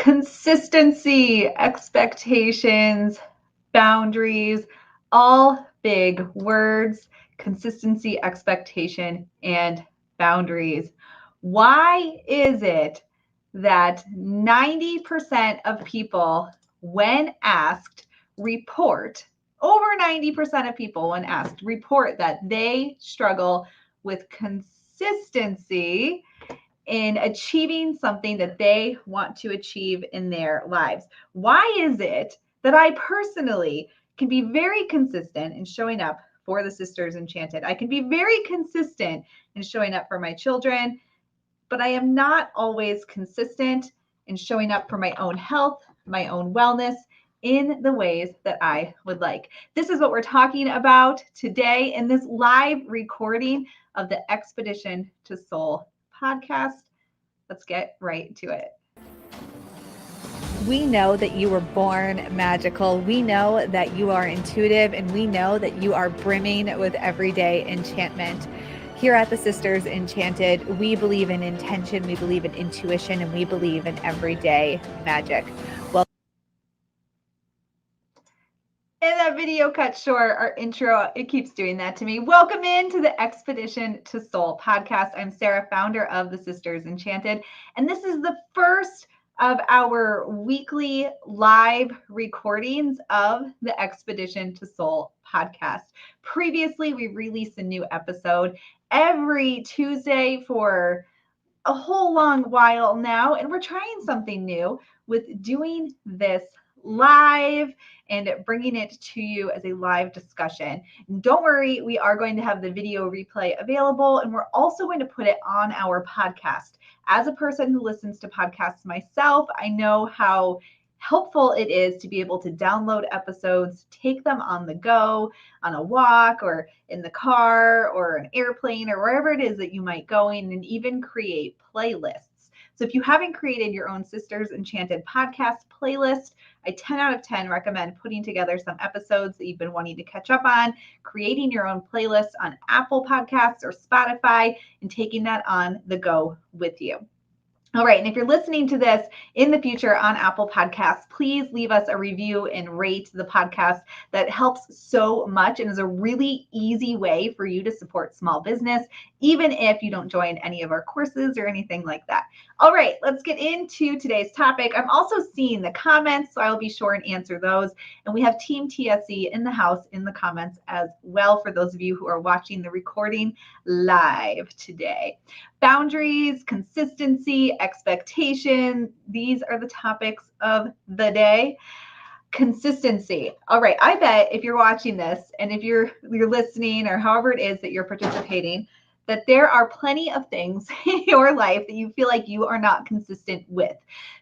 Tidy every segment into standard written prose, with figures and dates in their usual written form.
Consistency, expectations, boundaries, all big words. Consistency, expectation, and boundaries. Why is it that 90% of people, when asked, report, over 90% of people, when asked, report that they struggle with consistency in achieving something that they want to achieve in their lives? Why is it that I personally can be very consistent in showing up for the Sisters Enchanted? I can be very consistent in showing up for my children, but I am not always consistent in showing up for my own health, my own wellness in the ways that I would like. This is what we're talking about today in this live recording of the Expedition to Soul podcast. Let's get right to it. We know that you were born magical. We know that you are intuitive, and we know that you are brimming with everyday enchantment. Here at the Sisters Enchanted, we believe in intention, we believe in intuition, and we believe in everyday magic. Well, and that video cut short, our intro, it keeps doing that to me. Welcome into the Expedition to Soul podcast. I'm Sarah, founder of the Sisters Enchanted, and this is the first of our weekly live recordings of the Expedition to Soul podcast. Previously, we released a new episode every Tuesday for a whole long while now, and we're trying something new with doing this live and bringing it to you as a live discussion. And don't worry, we are going to have the video replay available, and we're also going to put it on our podcast. As a person who listens to podcasts myself, I know how helpful it is to be able to download episodes, take them on the go, on a walk, or in the car, or an airplane, or wherever it is that you might go in, and even create playlists. So if you haven't created your own Sisters Enchanted podcast playlist, I 10 out of 10 recommend putting together some episodes that you've been wanting to catch up on, creating your own playlist on Apple Podcasts or Spotify, and taking that on the go with you. All right, and if you're listening to this in the future on Apple Podcasts, please leave us a review and rate the podcast. That helps so much and is a really easy way for you to support small business, even if you don't join any of our courses or anything like that. All right, let's get into today's topic. I'm also seeing the comments, so I'll be sure and answer those. And we have Team TSE in the house in the comments as well for those of you who are watching the recording live today. Boundaries, consistency, expectation. These are the topics of the day. Consistency. All right. I bet if you're watching this and if you're listening or however it is that you're participating, that there are plenty of things in your life that you feel like you are not consistent with.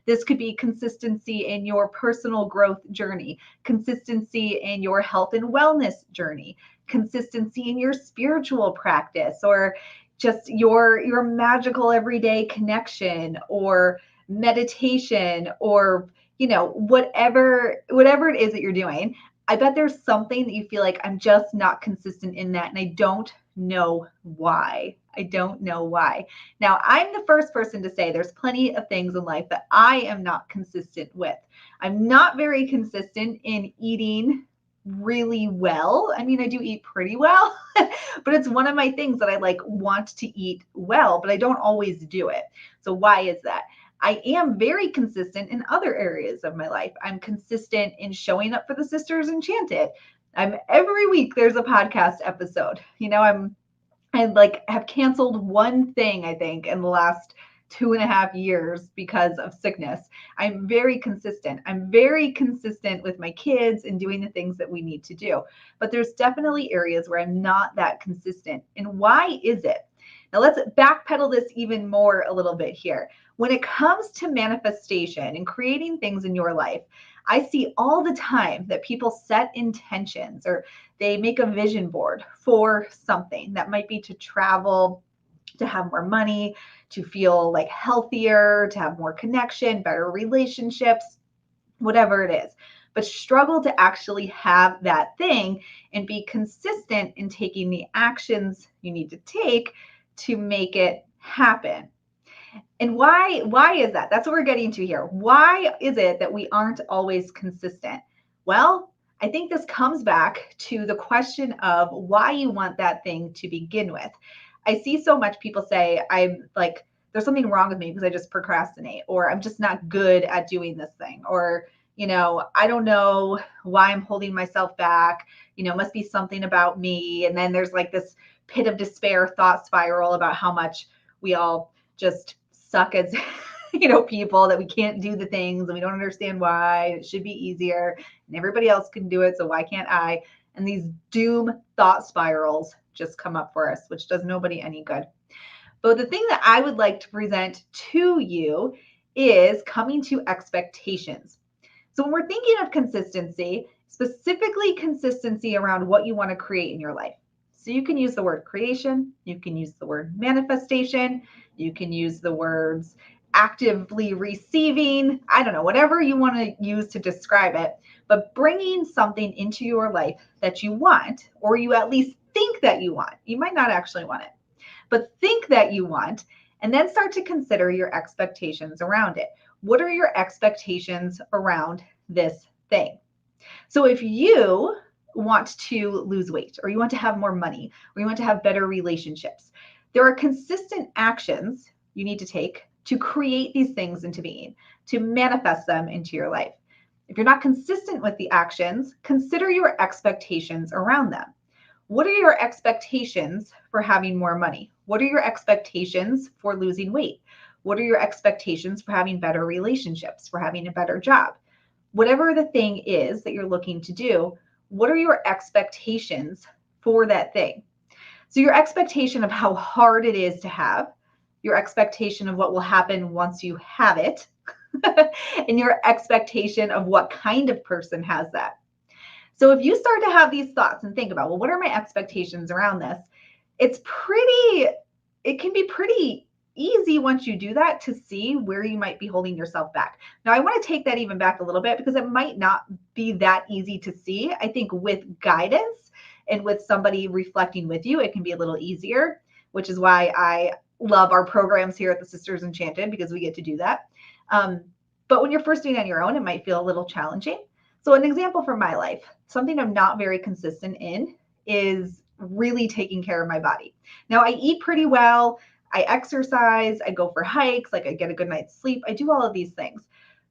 This could be consistency in your personal growth journey, consistency in your health and wellness journey, consistency in your spiritual practice, or just your magical everyday connection, or meditation, or whatever it is that you're doing. I bet there's something that you feel like I'm just not consistent in that, and I don't know why. Now, I'm the first person to say there's plenty of things in life that I am not consistent with. I'm not very consistent in eating really well. I mean, I do eat pretty well, but it's one of my things that I want to eat well, but I don't always do it. So why is that? I am very consistent in other areas of my life. I'm consistent in showing up for the Sisters Enchanted. Every week there's a podcast episode. I have canceled one thing, I think, in the last 2.5 years because of sickness. I'm very consistent. I'm very consistent with my kids and doing the things that we need to do. But there's definitely areas where I'm not that consistent. And why is it? Now let's backpedal this even more a little bit here. When it comes to manifestation and creating things in your life, I see all the time that people set intentions or they make a vision board for something. That might be to travel, to have more money, to feel like healthier, to have more connection, better relationships, whatever it is, but struggle to actually have that thing and be consistent in taking the actions you need to take to make it happen. And why is that? That's what we're getting to here. Why is it that we aren't always consistent? Well, I think this comes back to the question of why you want that thing to begin with. I see so much people say, I'm like, there's something wrong with me because I just procrastinate, or I'm just not good at doing this thing, or, I don't know why I'm holding myself back. Must be something about me. And then there's like this pit of despair thought spiral about how much we all just suck as people, that we can't do the things and we don't understand why. It should be easier and everybody else can do it, so why can't I? And these doom thought spirals just come up for us, which does nobody any good. But the thing that I would like to present to you is coming to expectations. So when we're thinking of consistency, specifically consistency around what you want to create in your life. So you can use the word creation, you can use the word manifestation, you can use the words actively receiving, I don't know, whatever you want to use to describe it, but bringing something into your life that you want, or you at least think that you want. You might not actually want it, but think that you want, and then start to consider your expectations around it. What are your expectations around this thing? So if you want to lose weight, or you want to have more money, or you want to have better relationships, there are consistent actions you need to take to create these things into being, to manifest them into your life. If you're not consistent with the actions, consider your expectations around them. What are your expectations for having more money? What are your expectations for losing weight? What are your expectations for having better relationships, for having a better job? Whatever the thing is that you're looking to do, what are your expectations for that thing? So your expectation of how hard it is to have, your expectation of what will happen once you have it, and your expectation of what kind of person has that. So if you start to have these thoughts and think about, well, what are my expectations around this? It can be pretty easy once you do that to see where you might be holding yourself back. Now, I want to take that even back a little bit because it might not be that easy to see. I think with guidance and with somebody reflecting with you, it can be a little easier, which is why I love our programs here at the Sisters Enchanted, because we get to do that. But when you're first doing it on your own, it might feel a little challenging. So an example from my life, something I'm not very consistent in is really taking care of my body. Now, I eat pretty well. I exercise, I go for hikes, like I get a good night's sleep. I do all of these things.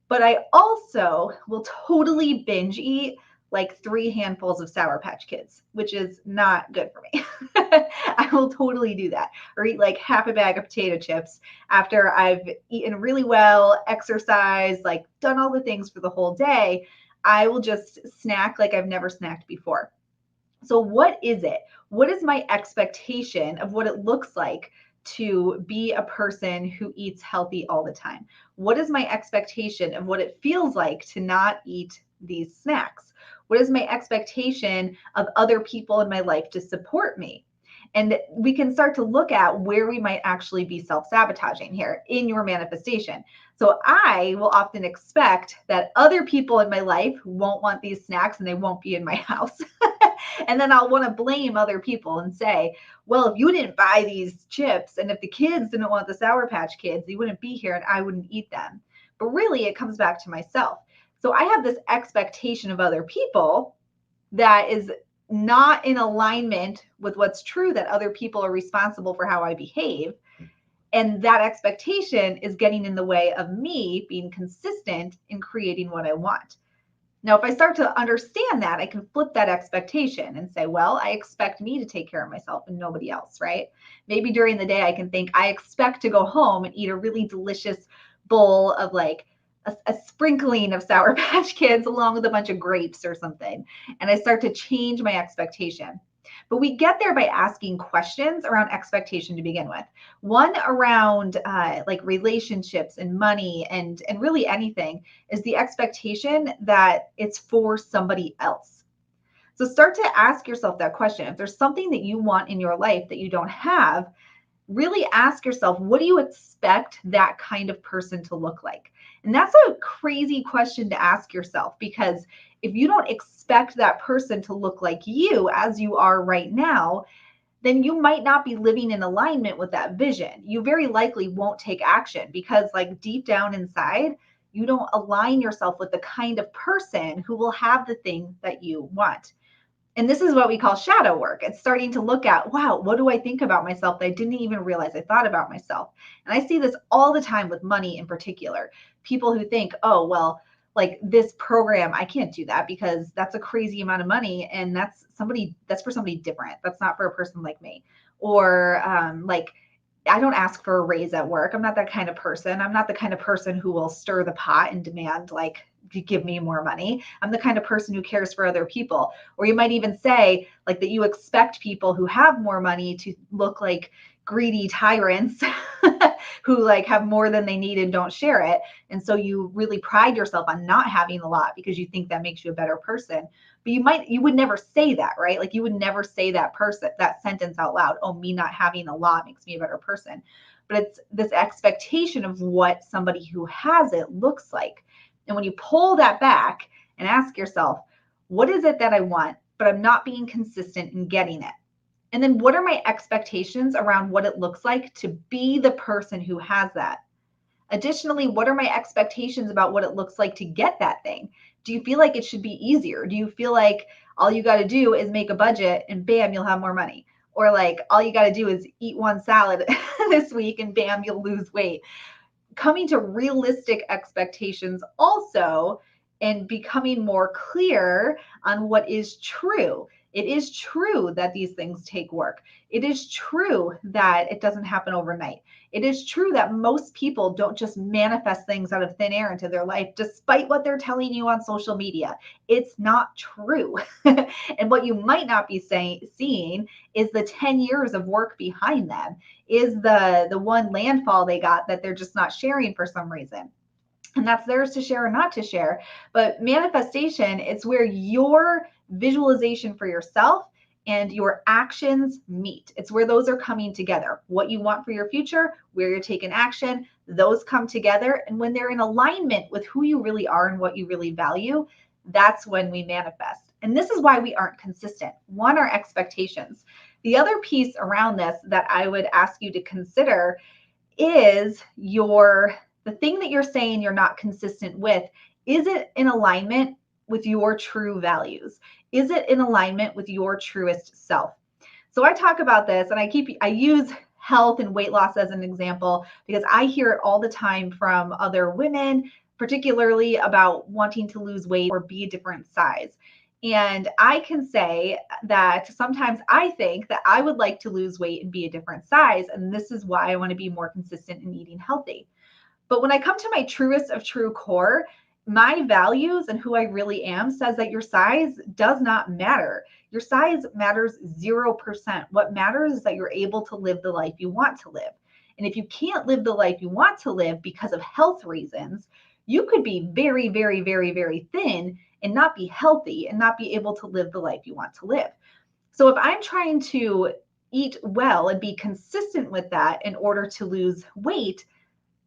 But I also will totally binge eat like 3 handfuls of Sour Patch Kids, which is not good for me. I will totally do that. Or eat like half a bag of potato chips after I've eaten really well, exercised, like done all the things for the whole day. I will just snack like I've never snacked before. So what is it? What is my expectation of what it looks like to be a person who eats healthy all the time? What is my expectation of what it feels like to not eat these snacks? What is my expectation of other people in my life to support me? And we can start to look at where we might actually be self-sabotaging here in your manifestation. So I will often expect that other people in my life won't want these snacks and they won't be in my house. And then I'll want to blame other people and say, well, if you didn't buy these chips and if the kids didn't want the Sour Patch Kids, you wouldn't be here and I wouldn't eat them. But really, it comes back to myself. So I have this expectation of other people that is not in alignment with what's true, that other people are responsible for how I behave. And that expectation is getting in the way of me being consistent in creating what I want. Now, if I start to understand that, I can flip that expectation and say, well, I expect me to take care of myself and nobody else, right? Maybe during the day, I can think, I expect to go home and eat a really delicious bowl of like a sprinkling of Sour Patch Kids along with a bunch of grapes or something. And I start to change my expectation. But we get there by asking questions around expectation to begin with. One around like relationships and money and really anything is the expectation that it's for somebody else. So start to ask yourself that question. If there's something that you want in your life that you don't have, really ask yourself, what do you expect that kind of person to look like? And that's a crazy question to ask yourself, because if you don't expect that person to look like you as you are right now, then you might not be living in alignment with that vision. You very likely won't take action because, like, deep down inside, you don't align yourself with the kind of person who will have the thing that you want. And this is what we call shadow work. It's starting to look at, wow, what do I think about myself that I didn't even realize I thought about myself? And I see this all the time with money in particular. People who think, oh, well, like this program, I can't do that because that's a crazy amount of money. And that's for somebody different. That's not for a person like me. Or like, I don't ask for a raise at work. I'm not that kind of person. I'm not the kind of person who will stir the pot and demand, like, give me more money. I'm the kind of person who cares for other people. Or you might even say, like, that you expect people who have more money to look like greedy tyrants who, like, have more than they need and don't share it. And so you really pride yourself on not having a lot because you think that makes you a better person. But you would never say that, right? Like, you would never say that sentence out loud. Oh, me not having a lot makes me a better person. But it's this expectation of what somebody who has it looks like. And when you pull that back and ask yourself, what is it that I want, but I'm not being consistent in getting it? And then what are my expectations around what it looks like to be the person who has that? Additionally, what are my expectations about what it looks like to get that thing? Do you feel like it should be easier? Do you feel like all you got to do is make a budget and bam, you'll have more money? Or like all you got to do is eat one salad this week and bam, you'll lose weight? Coming to realistic expectations also, and becoming more clear on what is true. It is true that these things take work. It is true that it doesn't happen overnight. It is true that most people don't just manifest things out of thin air into their life, despite what they're telling you on social media. It's not true. And what you might not be seeing is the 10 years of work behind them, is the one landfall they got that they're just not sharing for some reason. And that's theirs to share or not to share. But manifestation, it's where your visualization for yourself and your actions meet. It's where those are coming together. What you want for your future, where you're taking action, those come together. And when they're in alignment with who you really are and what you really value, that's when we manifest. And this is why we aren't consistent. One, our expectations. The other piece around this that I would ask you to consider is the thing that you're saying you're not consistent with. Is it in alignment with your true values? Is it in alignment with your truest self? So I talk about this, and I use health and weight loss as an example because I hear it all the time from other women, particularly about wanting to lose weight or be a different size. And I can say that sometimes I think that I would like to lose weight and be a different size. And this is why I want to be more consistent in eating healthy. But when I come to my truest of true core, my values and who I really am says that your size does not matter. Your size matters 0%. What matters is that you're able to live the life you want to live. And if you can't live the life you want to live because of health reasons, you could be very, very, very, very thin and not be healthy and not be able to live the life you want to live. So if I'm trying to eat well and be consistent with that in order to lose weight,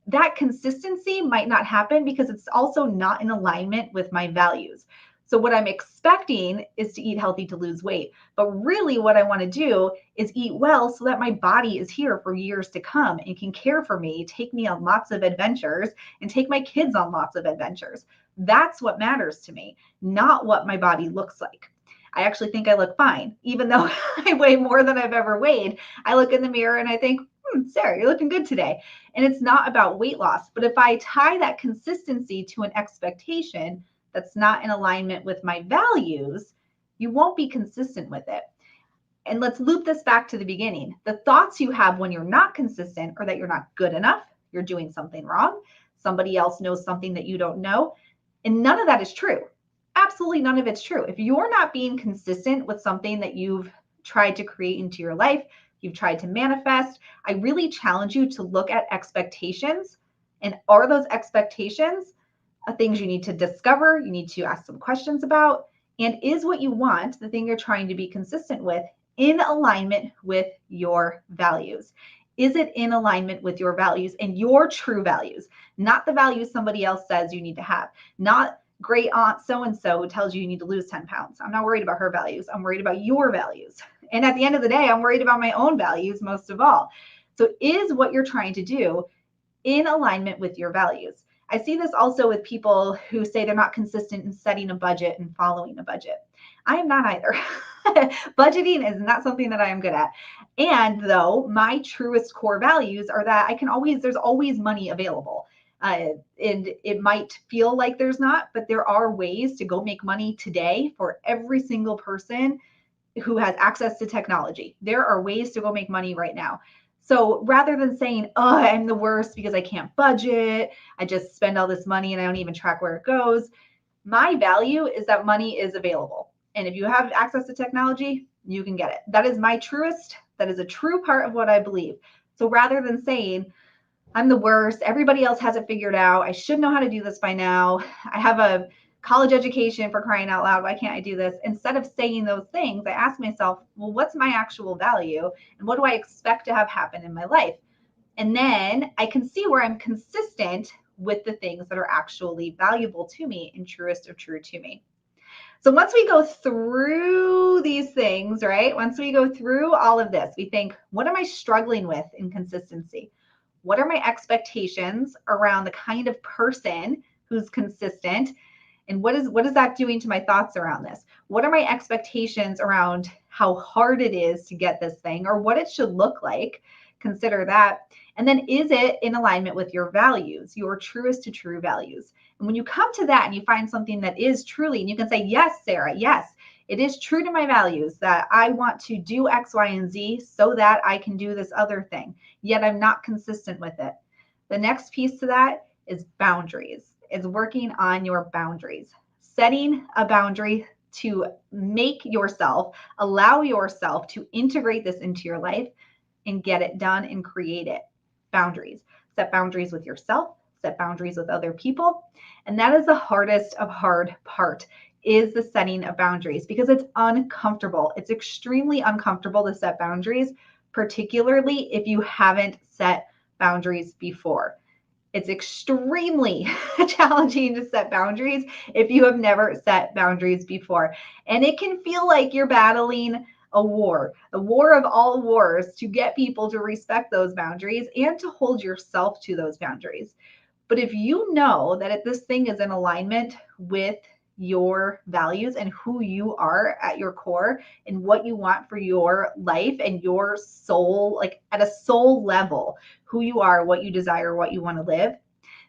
that consistency might not happen because it's also not in alignment with my values. So what I'm expecting is to eat healthy to lose weight. But really what I want to do is eat well so that my body is here for years to come and can care for me, take me on lots of adventures, and take my kids on lots of adventures. That's what matters to me, not what my body looks like. I actually think I look fine, even though I weigh more than I've ever weighed. I look in the mirror and I think, Sarah, you're looking good today. And it's not about weight loss. But if I tie that consistency to an expectation that's not in alignment with my values, you won't be consistent with it. And let's loop this back to the beginning. The thoughts you have when you're not consistent are that you're not good enough, you're doing something wrong, somebody else knows something that you don't know. And none of that is true. Absolutely none of it's true. If you're not being consistent with something that you've tried to create into your life, you've tried to manifest, I really challenge you to look at expectations. And are those expectations things you need to discover, you need to ask some questions about? And is what you want, the thing you're trying to be consistent with, in alignment with your values? Is it in alignment with your values and your true values? Not the values somebody else says you need to have. Not great aunt so-and-so who tells you you need to lose 10 pounds. I'm not worried about her values. I'm worried about your values. And at the end of the day, I'm worried about my own values most of all. So is what you're trying to do in alignment with your values? I see this also with people who say they're not consistent in setting a budget and following a budget. I am not either. Budgeting is not something that I am good at. And though my truest core values are that there's always money available. And it might feel like there's not, but there are ways to go make money today for every single person who has access to technology. There are ways to go make money right now. So rather than saying, oh, I'm the worst because I can't budget, I just spend all this money and I don't even track where it goes. My value is that money is available. And if you have access to technology, you can get it. That is a true part of what I believe. So rather than saying, I'm the worst, everybody else has it figured out, I should know how to do this by now, I have a college education, for crying out loud, why can't I do this? Instead of saying those things, I ask myself, well, what's my actual value? And what do I expect to have happen in my life? And then I can see where I'm consistent with the things that are actually valuable to me and truest of true to me. So once we go through these things, right? Once we go through all of this, we think, what am I struggling with in consistency? What are my expectations around the kind of person who's consistent? And what is that doing to my thoughts around this? What are my expectations around how hard it is to get this thing or what it should look like? Consider that. And then is it in alignment with your values, your truest to true values? And when you come to that and you find something that is truly, and you can say, yes, Sarah, yes, it is true to my values that I want to do X, Y, and Z so that I can do this other thing, yet I'm not consistent with it. The next piece to that is boundaries. Is working on your boundaries, setting a boundary to allow yourself to integrate this into your life and get it done and create it. Boundaries. Set boundaries with yourself, set boundaries with other people. And that is the hardest of hard part, is the setting of boundaries, because it's uncomfortable. It's extremely uncomfortable to set boundaries, particularly if you haven't set boundaries before. It's extremely challenging to set boundaries if you have never set boundaries before. And it can feel like you're battling a war of all wars, to get people to respect those boundaries and to hold yourself to those boundaries. But if you know that this thing is in alignment with your values and who you are at your core and what you want for your life and your soul, like at a soul level, who you are, what you desire, what you want to live,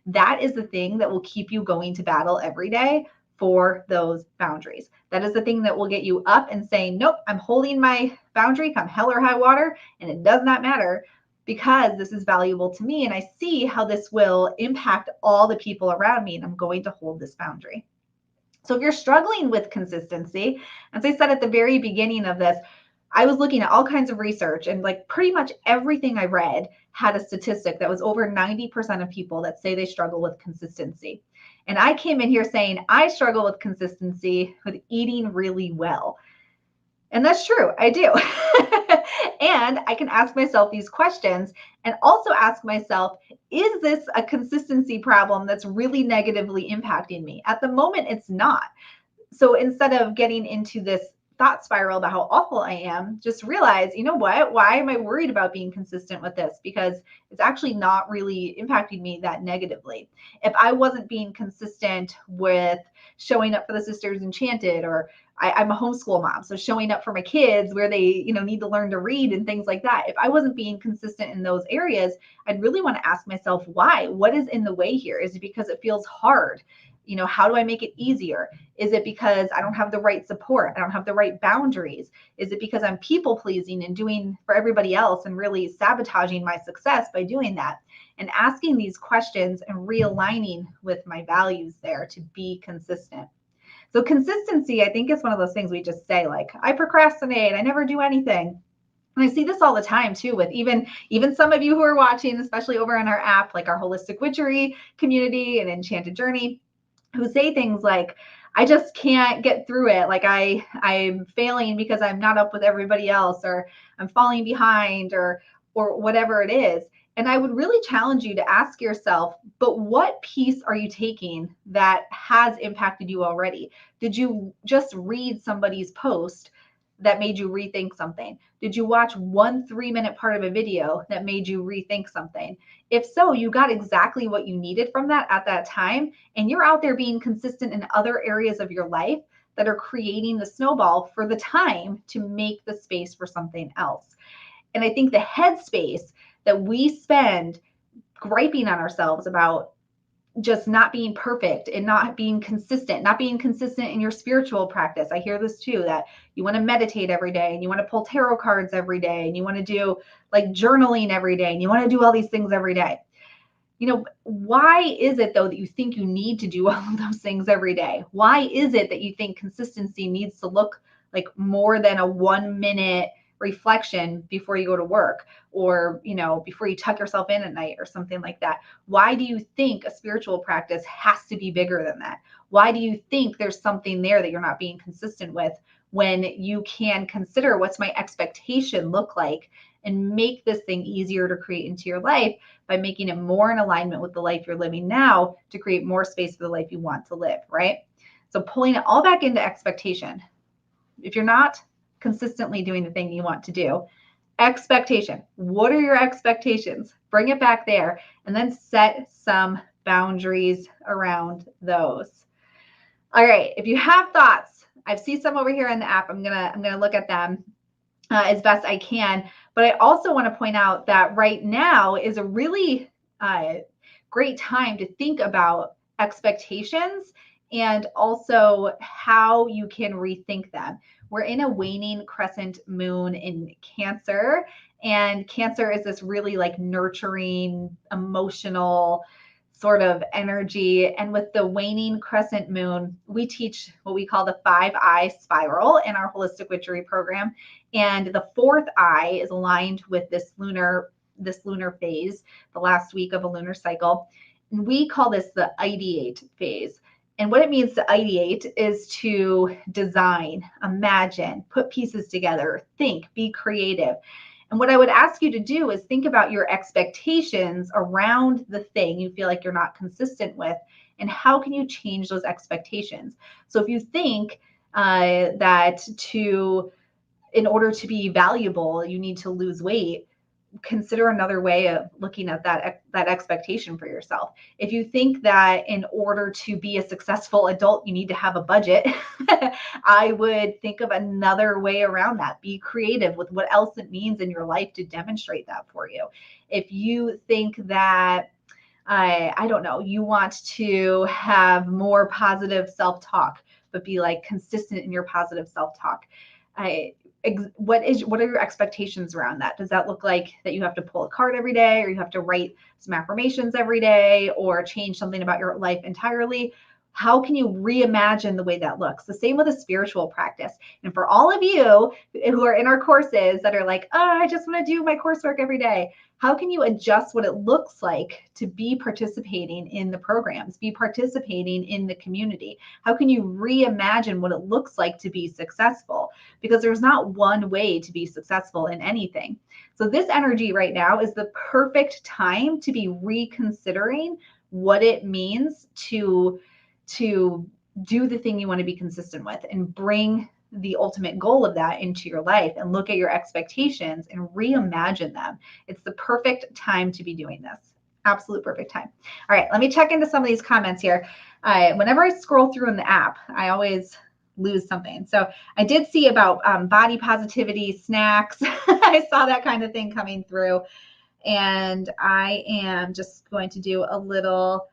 that is the thing that will keep you going to battle every day for those boundaries. That is the thing that will get you up and saying, nope, I'm holding my boundary come hell or high water, and it does not matter because this is valuable to me and I see how this will impact all the people around me, and I'm going to hold this boundary. So if you're struggling with consistency, as I said at the very beginning of this, I was looking at all kinds of research, and like pretty much everything I read had a statistic that was over 90% of people that say they struggle with consistency. And I came in here saying I struggle with consistency with eating really well. And that's true, I do. And I can ask myself these questions and also ask myself, is this a consistency problem that's really negatively impacting me? At the moment, it's not. So instead of getting into this thought spiral about how awful I am, just realize, you know what? Why am I worried about being consistent with this? Because it's actually not really impacting me that negatively. If I wasn't being consistent with showing up for the Sisters Enchanted, or I'm a homeschool mom, so showing up for my kids where they, need to learn to read and things like that. If I wasn't being consistent in those areas, I'd really want to ask myself, why? What is in the way here? Is it because it feels hard? How do I make it easier? Is it because I don't have the right support? I don't have the right boundaries? Is it because I'm people pleasing and doing for everybody else and really sabotaging my success by doing that? And asking these questions and realigning with my values there to be consistent. So consistency, I think, is one of those things we just say, like, I procrastinate, I never do anything. And I see this all the time too, with even some of you who are watching, especially over in our app, like our Holistic Witchery community and Enchanted Journey, who say things like, I just can't get through it. Like I'm failing because I'm not up with everybody else, or I'm falling behind, or whatever it is. And I would really challenge you to ask yourself, but what piece are you taking that has impacted you already? Did you just read somebody's post that made you rethink something? Did you watch one 3-minute part of a video that made you rethink something? If so, you got exactly what you needed from that at that time, and you're out there being consistent in other areas of your life that are creating the snowball for the time to make the space for something else. And I think the headspace that we spend griping on ourselves about just not being perfect and not being consistent in your spiritual practice. I hear this too, that you want to meditate every day and you want to pull tarot cards every day and you want to do like journaling every day and you want to do all these things every day. You know, why is it though that you think you need to do all of those things every day? Why is it that you think consistency needs to look like more than a 1-minute reflection before you go to work, or, you know, before you tuck yourself in at night or something like that? Why do you think a spiritual practice has to be bigger than that? Why do you think there's something there that you're not being consistent with, when you can consider what's my expectation look like and make this thing easier to create into your life by making it more in alignment with the life you're living now to create more space for the life you want to live, right? So pulling it all back into expectation. If you're not consistently doing the thing you want to do, expectation. What are your expectations? Bring it back there and then set some boundaries around those. All right. If you have thoughts, I see some over here in the app. I'm gonna look at them as best I can. But I also want to point out that right now is a really great time to think about expectations and also how you can rethink them. We're in a waning crescent moon in Cancer, and Cancer is this really like nurturing, emotional sort of energy. And with the waning crescent moon, we teach what we call the 5-eye spiral in our holistic witchery program. And the 4th eye is aligned with this lunar phase, the last week of a lunar cycle. And we call this the ideate phase. And what it means to ideate is to design, imagine, put pieces together, think, be creative. And what I would ask you to do is think about your expectations around the thing you feel like you're not consistent with, and how can you change those expectations? So if you think that in order to be valuable, you need to lose weight, consider another way of looking at that expectation for yourself. If you think that in order to be a successful adult, you need to have a budget, I would think of another way around that. Be creative with what else it means in your life to demonstrate that for you. If you think that, I don't know, you want to have more positive self-talk, but be like consistent in your positive self-talk, what are your expectations around that? Does that look like that you have to pull a card every day, or you have to write some affirmations every day, or change something about your life entirely? How can you reimagine the way that looks? The same with a spiritual practice. And for all of you who are in our courses that are like, oh, I just want to do my coursework every day, how can you adjust what it looks like to be participating in the programs, be participating in the community? How can you reimagine what it looks like to be successful? Because there's not one way to be successful in anything. So this energy right now is the perfect time to be reconsidering what it means to do the thing you want to be consistent with, and bring the ultimate goal of that into your life, and look at your expectations and reimagine them. It's the perfect time to be doing this. Absolute perfect time. All right, let me check into some of these comments here. Whenever I scroll through in the app, I always lose something. So I did see about body positivity, snacks. I saw that kind of thing coming through. And I am just going to do a little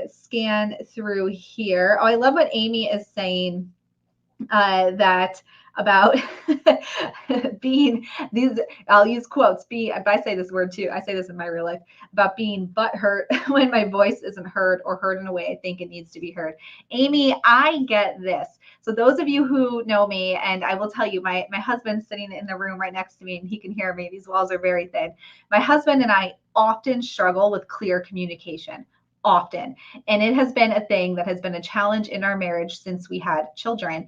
scan through here. Oh, I love what Amy is saying, that about being these, I'll use quotes, if I say this word too, I say this in my real life, about being butthurt when my voice isn't heard, or heard in a way I think it needs to be heard. Amy, I get this. So those of you who know me, and I will tell you, my husband's sitting in the room right next to me and he can hear me. These walls are very thin. My husband and I often struggle with clear communication. Often. And it has been a thing that has been a challenge in our marriage since we had children.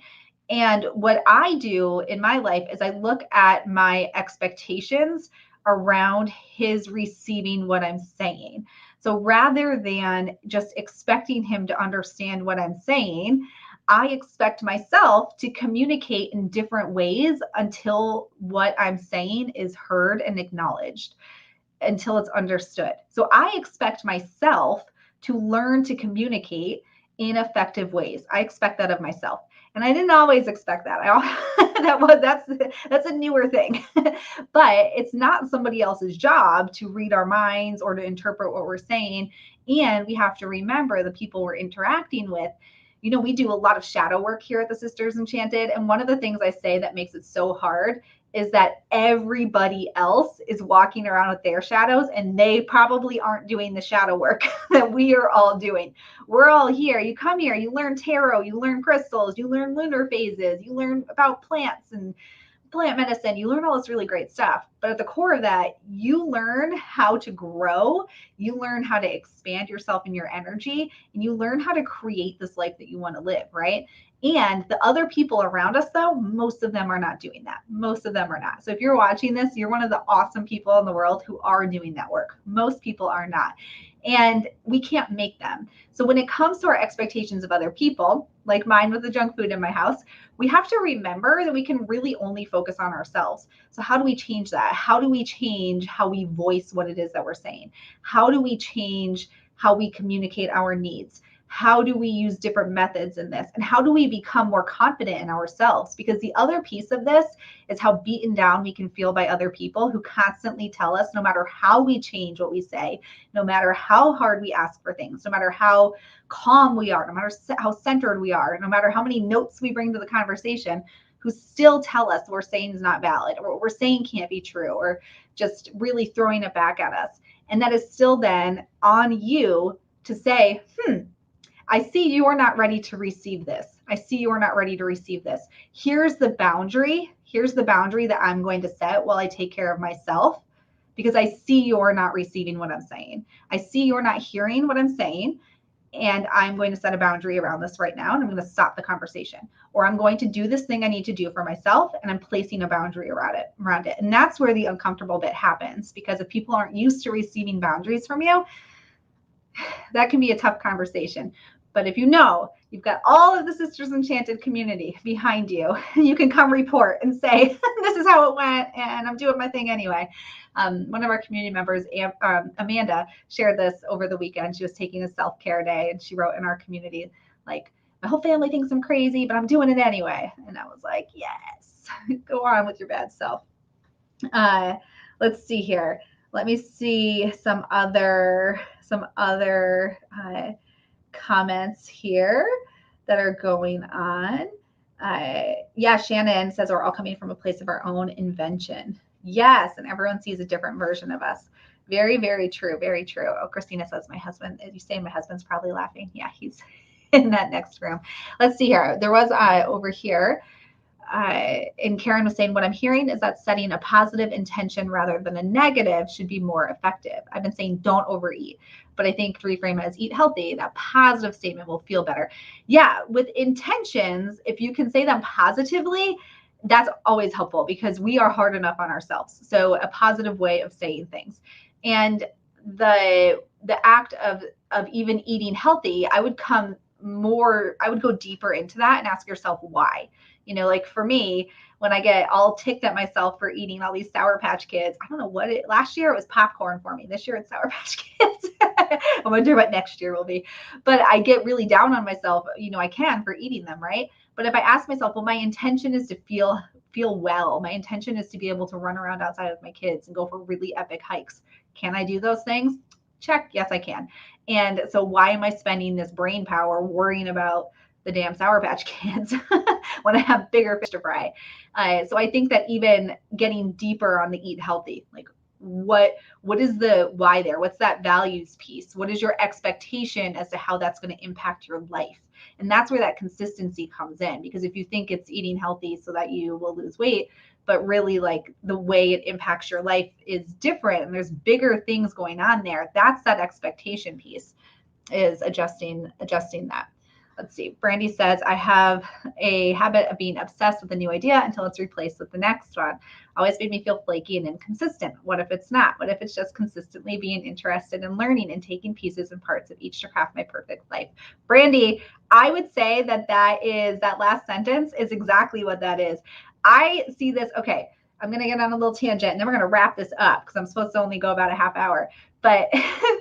And what I do in my life is I look at my expectations around his receiving what I'm saying. So rather than just expecting him to understand what I'm saying, I expect myself to communicate in different ways until what I'm saying is heard and acknowledged, until it's understood. So I expect myself to learn to communicate in effective ways. I expect that of myself. And I didn't always expect that. That's a newer thing. But it's not somebody else's job to read our minds or to interpret what we're saying. And we have to remember the people we're interacting with. We do a lot of shadow work here at the Sisters Enchanted. And one of the things I say that makes it so hard is that everybody else is walking around with their shadows, and they probably aren't doing the shadow work that we are all doing. We're all here. You come here, you learn tarot, you learn crystals, you learn lunar phases, you learn about plants and plant medicine, you learn all this really great stuff. But at the core of that, you learn how to grow, you learn how to expand yourself and your energy, and you learn how to create this life that you want to live, right? And the other people around us, though, most of them are not doing that. Most of them are not. So if you're watching this, you're one of the awesome people in the world who are doing that work. Most people are not. And we can't make them. So when it comes to our expectations of other people, like mine with the junk food in my house, we have to remember that we can really only focus on ourselves. So how do we change that? How do we change how we voice what it is that we're saying? How do we change how we communicate our needs? How do we use different methods in this? And how do we become more confident in ourselves? Because the other piece of this is how beaten down we can feel by other people who constantly tell us, no matter how we change what we say, no matter how hard we ask for things, no matter how calm we are, no matter how centered we are, no matter how many notes we bring to the conversation, who still tell us what we're saying is not valid, or what we're saying can't be true, or just really throwing it back at us. And that is still then on you to say, I see you are not ready to receive this. I see you are not ready to receive this. Here's the boundary. Here's the boundary that I'm going to set while I take care of myself, because I see you're not receiving what I'm saying. I see you're not hearing what I'm saying. And I'm going to set a boundary around this right now, and I'm going to stop the conversation. Or I'm going to do this thing I need to do for myself, and I'm placing a boundary around it. And that's where the uncomfortable bit happens, because if people aren't used to receiving boundaries from you, that can be a tough conversation. But if you've got all of the Sisters Enchanted community behind you, you can come report and say, this is how it went, and I'm doing my thing anyway. One of our community members, Amanda, shared this over the weekend. She was taking a self-care day, and she wrote in our community, like, my whole family thinks I'm crazy, but I'm doing it anyway. And I was like, yes, go on with your bad self. Let's see here. Let me see some other comments here that are going on. Shannon says we're all coming from a place of our own invention. Yes, and everyone sees a different version of us. Very, very true. Very true. Oh, Christina says my husband, as you say, my husband's probably laughing. Yeah, he's in that next room. Let's see here. There was over here, and Karen was saying, what I'm hearing is that setting a positive intention rather than a negative should be more effective. I've been saying don't overeat, but I think to reframe it as eat healthy, that positive statement will feel better. Yeah, with intentions, if you can say them positively, that's always helpful, because we are hard enough on ourselves. So a positive way of saying things. And the act of even eating healthy, I would go deeper into that and ask yourself why. Like for me, when I get all ticked at myself for eating all these Sour Patch Kids, I don't know last year it was popcorn for me. This year it's Sour Patch Kids. I wonder what next year will be. But I get really down on myself, I can, for eating them, right? But if I ask myself, well, my intention is to feel well. My intention is to be able to run around outside with my kids and go for really epic hikes. Can I do those things? Check. Yes, I can. And so why am I spending this brain power worrying about the damn Sour Patch Kids when I have bigger fish to fry? So I think that even getting deeper on the eat healthy, like what is the why there? What's that values piece? What is your expectation as to how that's going to impact your life? And that's where that consistency comes in, because if you think it's eating healthy so that you will lose weight, but really like the way it impacts your life is different and there's bigger things going on there, that's that expectation piece, is adjusting that. Let's see. Brandy says, I have a habit of being obsessed with a new idea until it's replaced with the next one. Always made me feel flaky and inconsistent. What if it's not? What if it's just consistently being interested in learning and taking pieces and parts of each to craft my perfect life? Brandy, I would say that that last sentence is exactly what that is. I see this. Okay, I'm going to get on a little tangent and then we're going to wrap this up because I'm supposed to only go about a half hour. But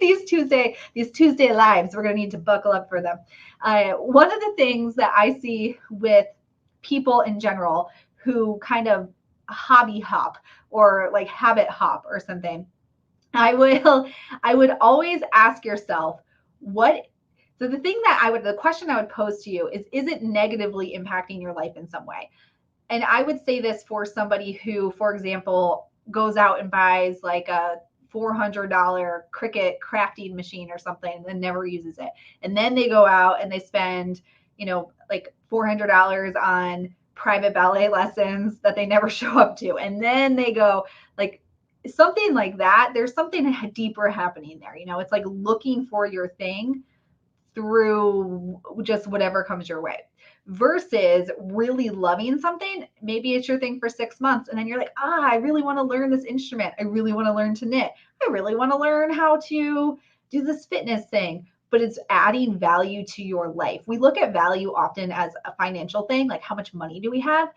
these Tuesday lives, we're going to need to buckle up for them. One of the things that I see with people in general who kind of hobby hop or like habit hop or something, I would always ask yourself, the question I would pose to you is it negatively impacting your life in some way? And I would say this for somebody who, for example, goes out and buys like a $400 Cricut crafting machine or something and never uses it. And then they go out and they spend, like $400 on private ballet lessons that they never show up to. And then they go like something like that. There's something deeper happening there. It's like looking for your thing through just whatever comes your way versus really loving something. Maybe it's your thing for 6 months and then you're like, I really want to learn this instrument. I really want to learn to knit. I really want to learn how to do this fitness thing, but it's adding value to your life. We look at value often as a financial thing, like how much money do we have?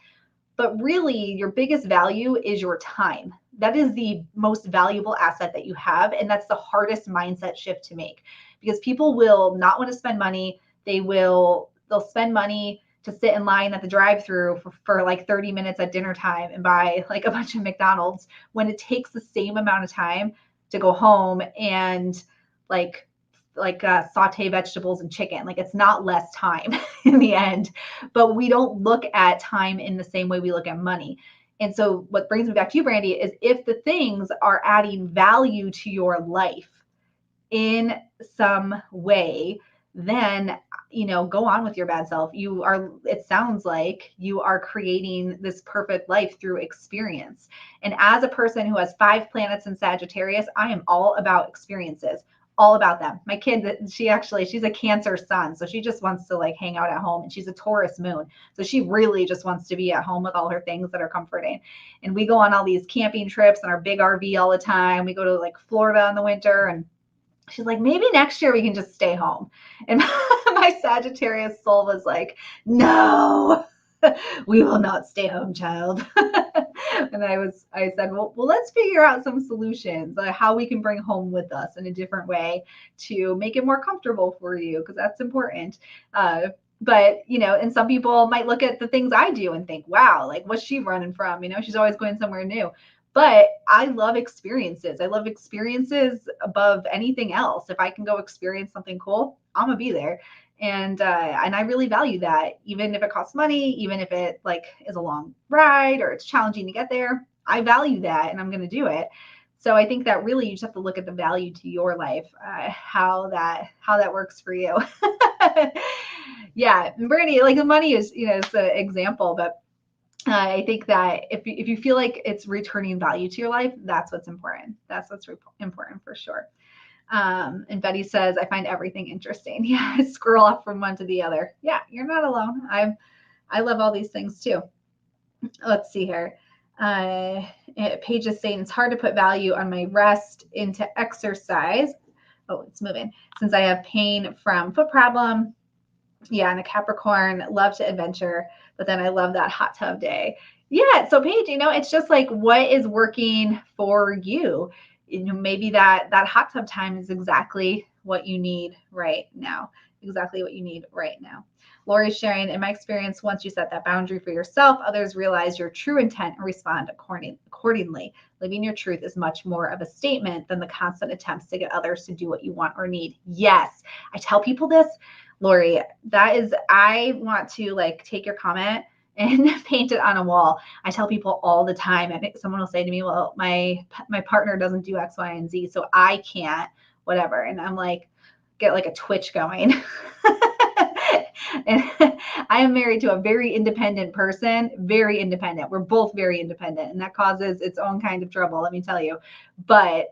But really your biggest value is your time. That is the most valuable asset that you have. And that's the hardest mindset shift to make because people will not want to spend money. They'll spend money to sit in line at the drive-through for like 30 minutes at dinner time and buy like a bunch of McDonald's when it takes the same amount of time to go home and saute vegetables and chicken. Like it's not less time in the end, but we don't look at time in the same way we look at money. And so what brings me back to you, Brandy, is if the things are adding value to your life in some way, then go on with your bad self. It sounds like you are creating this perfect life through experience. And as a person who has 5 planets in Sagittarius, I am all about experiences, all about them. My kid, she's a Cancer sun. So she just wants to like hang out at home, and she's a Taurus moon. So she really just wants to be at home with all her things that are comforting. And we go on all these camping trips in our big RV all the time. We go to like Florida in the winter, and she's like, maybe next year we can just stay home. And my Sagittarius soul was like, no, we will not stay home, child. And I said, well, let's figure out some solutions, how we can bring home with us in a different way to make it more comfortable for you, because that's important. But, and some people might look at the things I do and think, wow, like what's she running from? She's always going somewhere new. But I love experiences. I love experiences above anything else. If I can go experience something cool, I'm gonna be there. And I really value that, even if it costs money, even if it like is a long ride or it's challenging to get there. I value that, and I'm gonna do it. So I think that really you just have to look at the value to your life, how that works for you. Yeah, Bernie, like the money is, it's an example, but I think that if you feel like it's returning value to your life, that's what's important. That's what's important for sure. And Betty says, I find everything interesting. Yeah, I scroll off from one to the other. Yeah, you're not alone. I love all these things too. Let's see here. Paige is saying it's hard to put value on my rest into exercise. Oh, it's moving. Since I have pain from foot problem. Yeah, and a Capricorn, love to adventure, but then I love that hot tub day. Yeah, so Paige, it's just like what is working for you. Maybe that hot tub time is exactly what you need right now. Exactly what you need right now. Lori's sharing, in my experience, once you set that boundary for yourself, others realize your true intent and respond accordingly. Living your truth is much more of a statement than the constant attempts to get others to do what you want or need. Yes, I tell people this. Lori, I want to like take your comment and paint it on a wall. I tell people all the time, I think someone will say to me, well, my partner doesn't do X, Y, and Z, so I can't, whatever. And I'm like, get like a twitch going. And I am married to a very independent person, very independent. We're both very independent, and that causes its own kind of trouble, let me tell you. But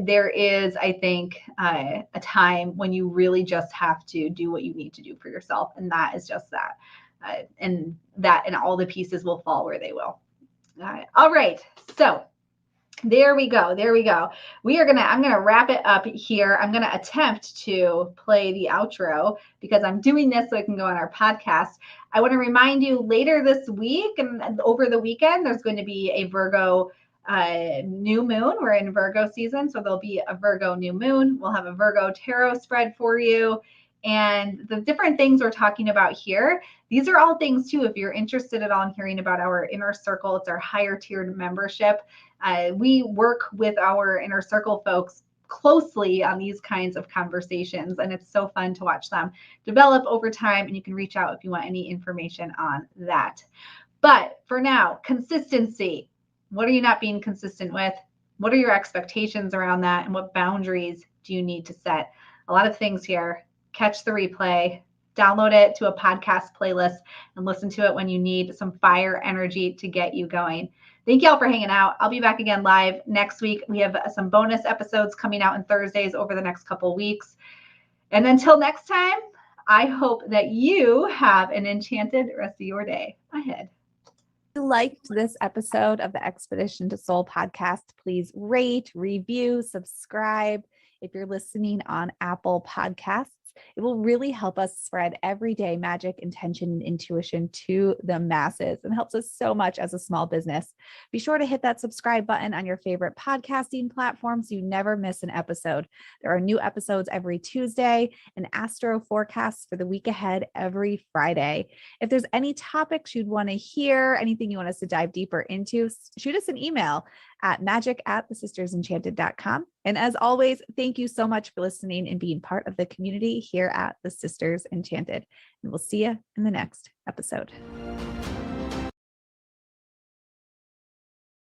there is, I think, a time when you really just have to do what you need to do for yourself. And that is just that. And all the pieces will fall where they will. All right. So there we go. There we go. I'm going to wrap it up here. I'm going to attempt to play the outro because I'm doing this so I can go on our podcast. I want to remind you later this week and over the weekend, there's going to be a Virgo new moon. We're in Virgo season, so there'll be a Virgo new moon. We'll have a Virgo tarot spread for you. And the different things we're talking about here, these are all things too, if you're interested at all in hearing about our inner circle, it's our higher tiered membership. We work with our inner circle folks closely on these kinds of conversations, and it's so fun to watch them develop over time, and you can reach out if you want any information on that. But for now, consistency. What are you not being consistent with? What are your expectations around that, and what boundaries do you need to set? A lot of things here. Catch the replay, download it to a podcast playlist, and listen to it when you need some fire energy to get you going. Thank you all for hanging out. I'll be back again live next week. We have some bonus episodes coming out on Thursdays over the next couple of weeks. And until next time, I hope that you have an enchanted rest of your day ahead. If you liked this episode of the Expedition to Soul podcast, please rate, review, subscribe. If you're listening on Apple Podcasts, it will really help us spread everyday magic, intention, and intuition to the masses and helps us so much as a small business. Be sure to hit that subscribe button on your favorite podcasting platform so you never miss an episode. There are new episodes every Tuesday and astro forecasts for the week ahead every Friday. If there's any topics you'd want to hear, anything you want us to dive deeper into, shoot us an email at magic@thesistersenchanted.com. And as always, thank you so much for listening and being part of the community here at the Sisters Enchanted. And we'll see you in the next episode.